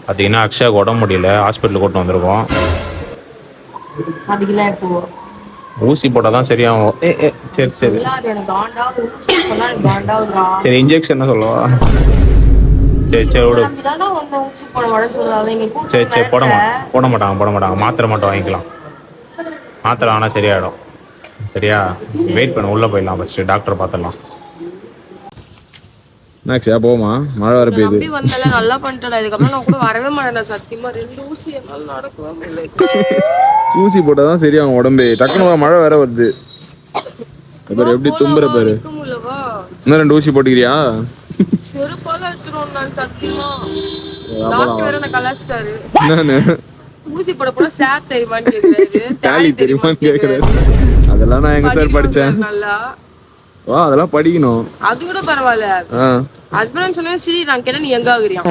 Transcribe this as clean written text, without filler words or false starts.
பார்த்தீங்கன்னா அக்ஷயாவுக்கு உடம்பு முடியல, ஹாஸ்பிட்டலுக்கு கூட்டு வந்திருக்கோம். அதுக்கெல்லாம் இப்போ ஊசி போட்டால் தான் சரியாகும். சரி சரி சரி, இன்ஜெக்ஷன் சொல்லவா? சரி சரி விடு. சரி சரி, போட மாட்டாங்க. மாத்திரை மட்டும் வாங்கிக்கலாம். மாத்திரை ஆனால் சரியாயிடும். சரியா, வெயிட் பண்ண, உள்ளே போயிடலாம். ஃபஸ்ட்டு டாக்டர் பார்த்துடலாம். என்னாச்சியா, போமா? மழை வர பெய்யுது. நம்பி வந்தால நல்லா பண்ணிட்டேன். இதுக்கப்புறம் நான் கூட வரவே மாட்டேன் சத்தியமா. 2 ஊசி என்னால நடக்கவே முடியல. ஊசி போட்டாதான் சரியாகும் உடம்பு. டக்குனு மழை வேற வருது. பாரு எப்படி தும்புற பாரு. இன்னும் 2 ஊசி போட்டுக்கிறியா? செருப்பால வச்சிரும் நான் சத்தியமா. டாக்டர் வேற நான் கலாஸ்டாரு. நானு ஊசி போட போனா சாப் தெரியுமான்னு கேக்குறாரு. டாலி தெரியுமான்னு கேக்குறாரு. அதெல்லாம் நான் எங்க சார் படிச்சேன் நல்லா. வா, அதெல்லாம் படிக்கணும். அது கூட பரவாயில்ல. ஹஸ்பண்ட் சொன்னா சரி, நான் கேட்டா நீ எங்க ஆகுறியா?